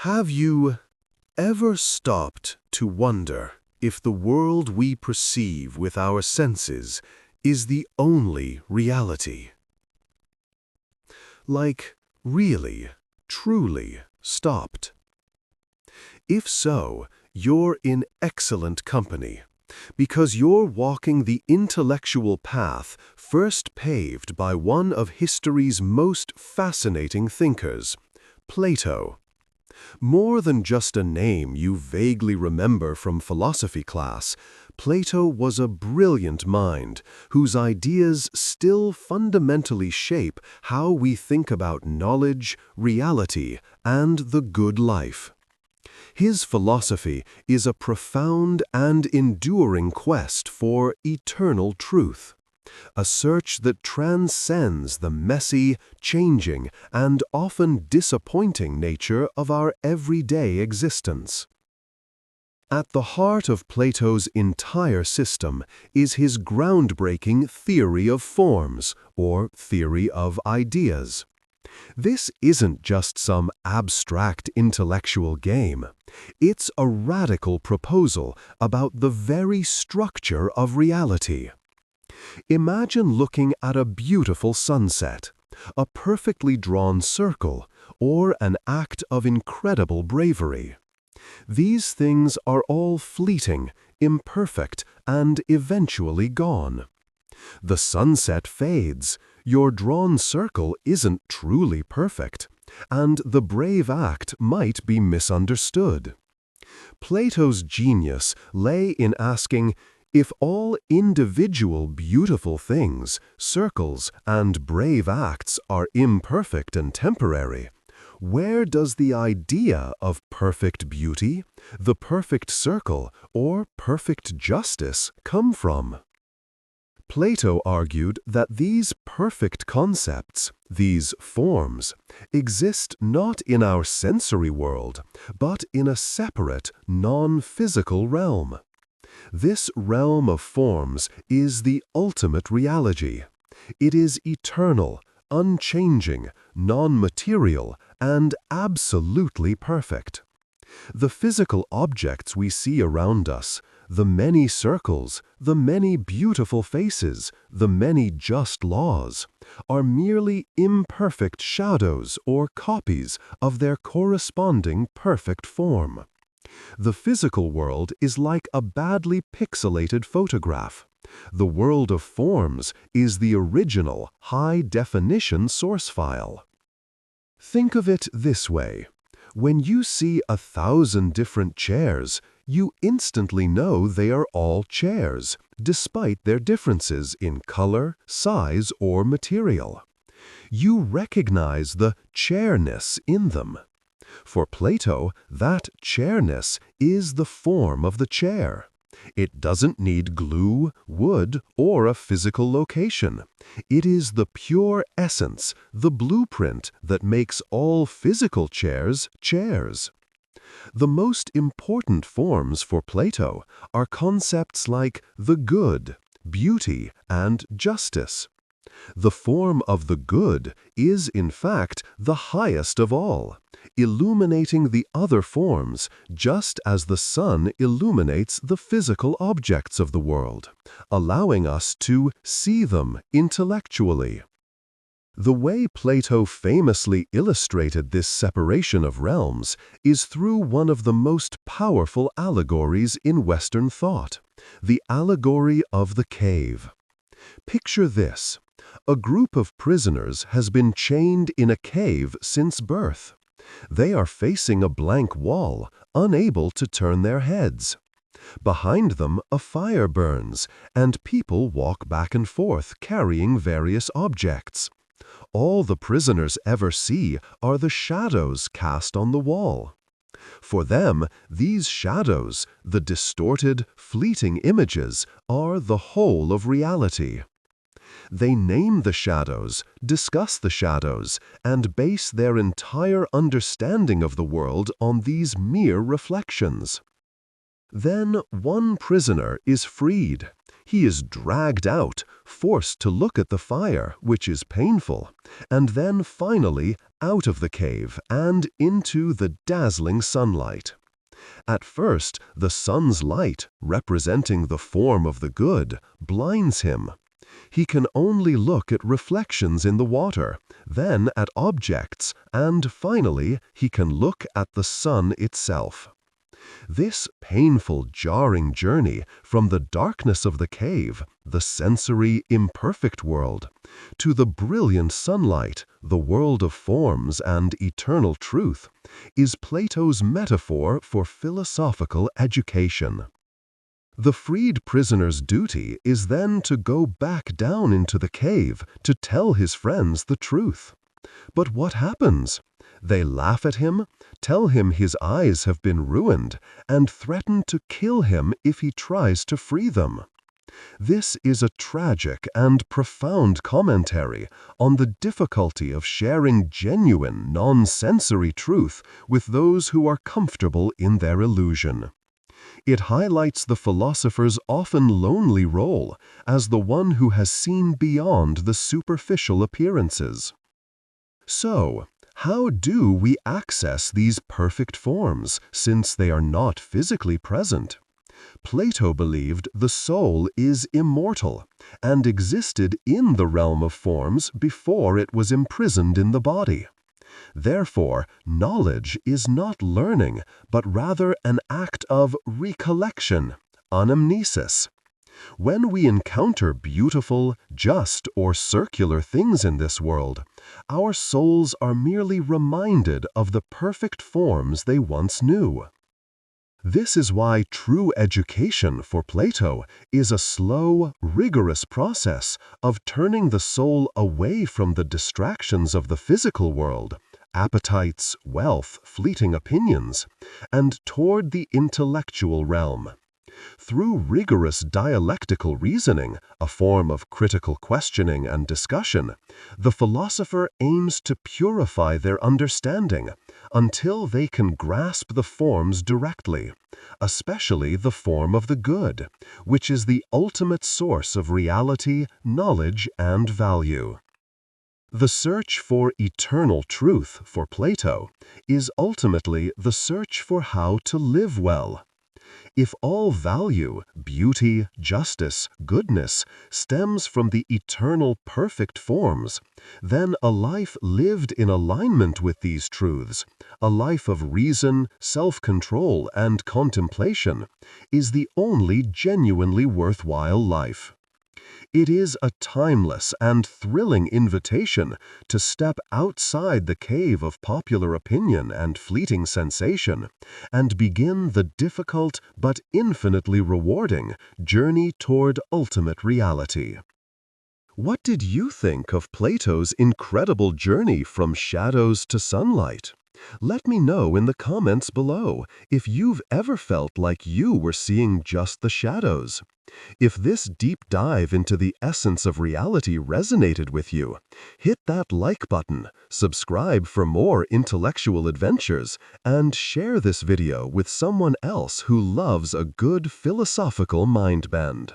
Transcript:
Have you ever stopped to wonder if the world we perceive with our senses is the only reality? Like, really, truly stopped? If so, you're in excellent company, because you're walking the intellectual path first paved by one of history's most fascinating thinkers, Plato. More than just a name you vaguely remember from philosophy class, Plato was a brilliant mind whose ideas still fundamentally shape how we think about knowledge, reality, and the good life. His philosophy is a profound and enduring quest for eternal truth, a search that transcends the messy, changing, and often disappointing nature of our everyday existence. At the heart of Plato's entire system is his groundbreaking theory of forms, or theory of ideas. This isn't just some abstract intellectual game. It's a radical proposal about the very structure of reality. Imagine looking at a beautiful sunset, a perfectly drawn circle, or an act of incredible bravery. These things are all fleeting, imperfect, and eventually gone. The sunset fades, your drawn circle isn't truly perfect, and the brave act might be misunderstood. Plato's genius lay in asking, if all individual beautiful things, circles, and brave acts are imperfect and temporary, where does the idea of perfect beauty, the perfect circle, or perfect justice come from? Plato argued that these perfect concepts, these forms, exist not in our sensory world, but in a separate, non-physical realm. This realm of forms is the ultimate reality. It is eternal, unchanging, non-material, and absolutely perfect. The physical objects we see around us, the many circles, the many beautiful faces, the many just laws, are merely imperfect shadows or copies of their corresponding perfect form. The physical world is like a badly pixelated photograph. The world of forms is the original, high-definition source file. Think of it this way. When you see 1,000 different chairs, you instantly know they are all chairs, despite their differences in color, size, or material. You recognize the chairness in them. For Plato, that chairness is the form of the chair. It doesn't need glue, wood, or a physical location. It is the pure essence, the blueprint that makes all physical chairs chairs. The most important forms for Plato are concepts like the good, beauty, and justice. The form of the good is, in fact, the highest of all, illuminating the other forms just as the sun illuminates the physical objects of the world, allowing us to see them intellectually. The way Plato famously illustrated this separation of realms is through one of the most powerful allegories in Western thought, the allegory of the cave. Picture this. A group of prisoners has been chained in a cave since birth. They are facing a blank wall, unable to turn their heads. Behind them, a fire burns, and people walk back and forth carrying various objects. All the prisoners ever see are the shadows cast on the wall. For them, these shadows, the distorted, fleeting images, are the whole of reality. They name the shadows, discuss the shadows, and base their entire understanding of the world on these mere reflections. Then one prisoner is freed. He is dragged out, forced to look at the fire, which is painful, and then finally out of the cave and into the dazzling sunlight. At first, the sun's light, representing the form of the good, blinds him. He can only look at reflections in the water, then at objects, and finally, he can look at the sun itself. This painful, jarring journey from the darkness of the cave, the sensory, imperfect world, to the brilliant sunlight, the world of forms and eternal truth, is Plato's metaphor for philosophical education. The freed prisoner's duty is then to go back down into the cave to tell his friends the truth. But what happens? They laugh at him, tell him his eyes have been ruined, and threaten to kill him if he tries to free them. This is a tragic and profound commentary on the difficulty of sharing genuine, non-sensory truth with those who are comfortable in their illusion. It highlights the philosopher's often lonely role as the one who has seen beyond the superficial appearances. So, how do we access these perfect forms, since they are not physically present? Plato believed the soul is immortal and existed in the realm of forms before it was imprisoned in the body. Therefore, knowledge is not learning, but rather an act of recollection, anamnesis. When we encounter beautiful, just, or circular things in this world, our souls are merely reminded of the perfect forms they once knew. This is why true education for Plato is a slow, rigorous process of turning the soul away from the distractions of the physical world, appetites, wealth, fleeting opinions, and toward the intellectual realm. Through rigorous dialectical reasoning, a form of critical questioning and discussion, the philosopher aims to purify their understanding until they can grasp the forms directly, especially the form of the good, which is the ultimate source of reality, knowledge, and value. The search for eternal truth for Plato is ultimately the search for how to live well. If all value, beauty, justice, goodness stems from the eternal perfect forms, then a life lived in alignment with these truths, a life of reason, self-control, and contemplation, is the only genuinely worthwhile life. It is a timeless and thrilling invitation to step outside the cave of popular opinion and fleeting sensation and begin the difficult but infinitely rewarding journey toward ultimate reality. What did you think of Plato's incredible journey from shadows to sunlight? Let me know in the comments below if you've ever felt like you were seeing just the shadows. If this deep dive into the essence of reality resonated with you, hit that like button, subscribe for more intellectual adventures, and share this video with someone else who loves a good philosophical mind bend.